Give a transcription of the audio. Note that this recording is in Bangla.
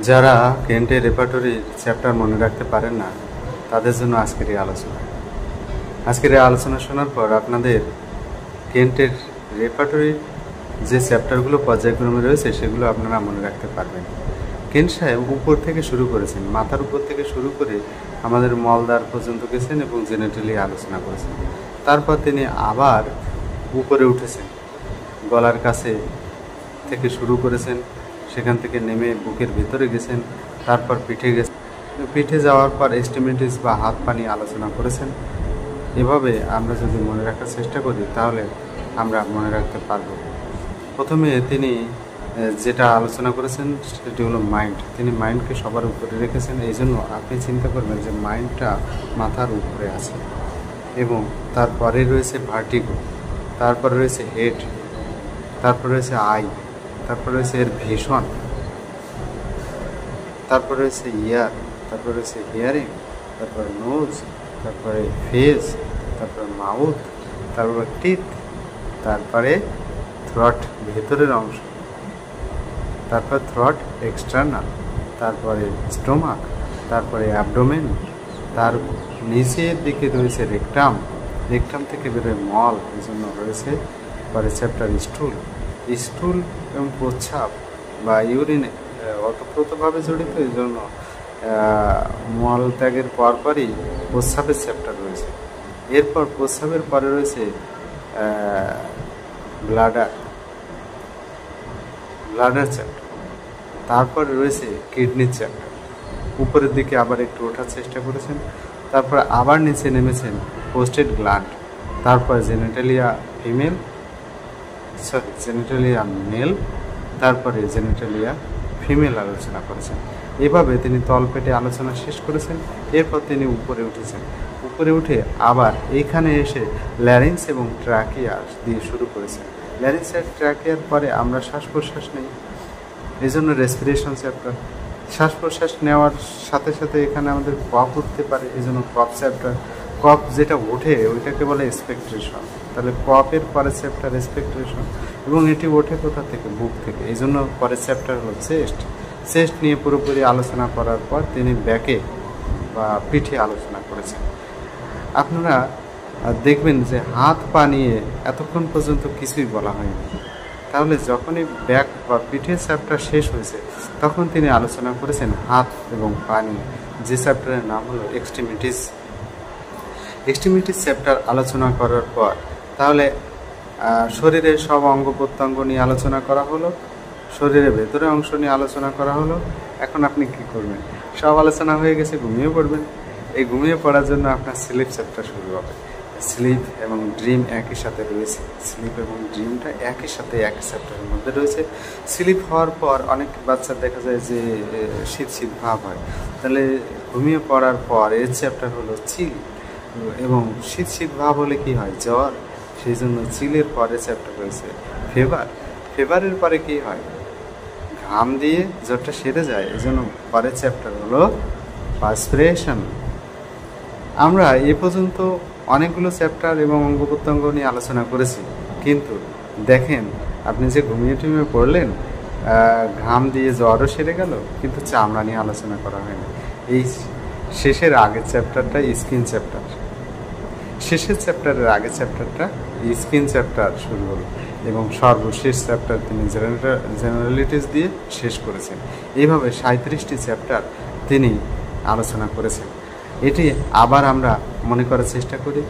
যারা কেন্টের রেপার্টরির চ্যাপ্টার মনে রাখতে পারেন না তাদের জন্য আজকের এই আলোচনা। আজকের এই আলোচনা শোনার পর আপনাদের কেন্টের রেপার্টরির যে চ্যাপ্টারগুলো পর্যায়ক্রমে রয়েছে সেগুলো আপনারা মনে রাখতে পারবেন। কেন্ট সাহেব উপর থেকে শুরু করেছেন, মাথার উপর থেকে শুরু করে আমাদের মলদ্বার পর্যন্ত গেছেন এবং জেনেটালি আলোচনা করেছেন। তারপর তিনি আবার উপরে উঠেছেন, গলার কাছে থেকে শুরু করেছেন, সেখান থেকে নেমে বুকের ভিতরে গেছেন, তারপর পিঠে গেছেন, পিঠে যাওয়ার পর এক্সট্রিমিটিস বা হাত পা নিয়ে আলোচনা করেছেন। এভাবে আমরা যদি মনে রাখার চেষ্টা করি তাহলে আমরা মনে রাখতে পারব। প্রথমে তিনি যেটা আলোচনা করেছেন সেটি হলো মাইন্ড। তিনি মাইন্ডকে সবার উপরে রেখেছেন, এই জন্য আপনি চিন্তা করবেন যে মাইন্ডটা মাথার উপরে আছে। এবং তারপরে রয়েছে ভার্টিগো, তারপর রয়েছে হেড, তারপর রয়েছে আই, তারপর রয়েছে এর ভিশন, তারপর রয়েছে ইয়ার, তারপর রয়েছে হিয়ারিং, তারপর নোজ, তারপরে ফেস, তারপর মাউথ, তারপর টিথ, তারপরে থ্রট ভেতরের অংশ, তারপর থ্রট এক্সটার্নাল, তারপরে স্টোমাক, তারপরে অ্যাবডোমেন, তার নিচের দিকে রয়েছে রেকটাম, রেকটাম থেকে বেরোয় মল, এই জন্য রয়েছে পরে চ্যাপ্টার স্টুল। স্টুল এবং প্রস্রাব বা ইউরিনে ওতপ্রোতভাবে জড়িত, এই জন্য মল ত্যাগের পরপরই প্রস্রাবের চ্যাপ্টার রয়েছে। এরপর প্রস্রাবের পরে রয়েছে ব্লাডার, ব্লাডার চ্যাপ্টার, তারপরে রয়েছে কিডনির চ্যাপ্টার। উপরের দিকে আবার একটু ওঠার চেষ্টা করেছেন, তারপর আবার নিচে নেমেছেন পোস্টেড গ্ল্যান্ড, তারপর জেনেটালিয়া ফিমেল, জেনেটালিয়া মেল, তারপরে জেনেটালিয়া ফিমেল আলোচনা করেছেন। এভাবে তিনি তলপেটে আলোচনা শেষ করেছেন। এরপর তিনি উপরে উঠেছেন, উপরে উঠে আবার এইখানে এসে ল্যারিংস এবং ট্রাকিয়া দিয়ে শুরু করেছেন। ল্যারিংস আর ট্রাকিয়ার পরে আমরা শ্বাস প্রশ্বাস নেই, এই জন্য রেসপিরেশন চ্যাপ্টার। শ্বাস প্রশ্বাস নেওয়ার সাথে সাথে এখানে আমাদের কফ উঠতে পারে, এই জন্য কফ চ্যাপ্টার। কফ যেটা ওঠে ওইটাকে বলে এক্সপেক্ট্রেশন, তাহলে কফের পরের চ্যাপ্টার এক্সপেক্ট্রেশন, এবং এটি ওঠে কোথা থেকে? বুক থেকে, এই জন্য পরের চ্যাপ্টার হলো চেস্ট। চেস্ট নিয়ে পুরোপুরি আলোচনা করার পর তিনি ব্যাকে বা পিঠে আলোচনা করেছেন। আপনারা দেখবেন যে হাত পা নিয়ে এতক্ষণ পর্যন্ত কিছুই বলা হয়নি, তাহলে যখনই ব্যাক বা পিঠের চ্যাপ্টার শেষ হয়েছে তখন তিনি আলোচনা করেছেন হাত এবং পা নিয়ে, যে চ্যাপ্টারের নাম হলো এক্সট্রিমিটিস। এক্সট্রিমিটিস চ্যাপ্টার আলোচনা করার পর তাহলে শরীরের সব অঙ্গ প্রত্যঙ্গ নিয়ে আলোচনা করা হলো, শরীরের ভেতরের অংশ নিয়ে আলোচনা করা হলো। এখন আপনি কি করবেন? সব আলোচনা হয়ে গেছে, ঘুমিয়ে পড়বেন। এই ঘুমিয়ে পড়ার জন্য আপনার স্লিপ চ্যাপ্টার শুরু হবে। স্লিপ এবং ড্রিম একই সাথে রয়েছে, স্লিপ এবং ড্রিমটা একই সাথে একই চ্যাপ্টারের মধ্যে রয়েছে। স্লিপ হওয়ার পর অনেক বাচ্চার দেখা যায় যে শীত শীত ভাব হয়, তাহলে ঘুমিয়ে পড়ার পর এর চ্যাপ্টার হলো চিল, এবং শীত শীত ভাব হলে কি হয়? জ্বর, সেই জন্য চিলের পরে চ্যাপ্টার রয়েছে ফেভার। ফেভারের পরে কি হয়? ঘাম দিয়ে জ্বরটা সেরে যায়, এই জন্য পরের চ্যাপ্টার হলো পার্সপিরেশন। আমরা এ পর্যন্ত অনেকগুলো চ্যাপ্টার এবং অঙ্গ প্রত্যঙ্গ নিয়ে আলোচনা করেছি, কিন্তু দেখেন আপনি যে ঘুমিয়ে টুমিয়ে পড়লেন, ঘাম দিয়ে জ্বরও সেরে গেল, কিন্তু চামড়া নিয়ে আলোচনা করা হয়নি। এই শেষের আগের চ্যাপ্টারটা স্কিন চ্যাপ্টার, শেষের চ্যাপ্টারের আগের চ্যাপ্টারটা স্কিন চ্যাপ্টার শুরু হলো, এবং সর্বশেষ চ্যাপ্টার তিনি জেনারেলিটিস দিয়ে শেষ করেছেন। এইভাবে 37টি চ্যাপ্টার তিনি আলোচনা করেছেন। এটি আবার আমরা মনে করার চেষ্টা করি।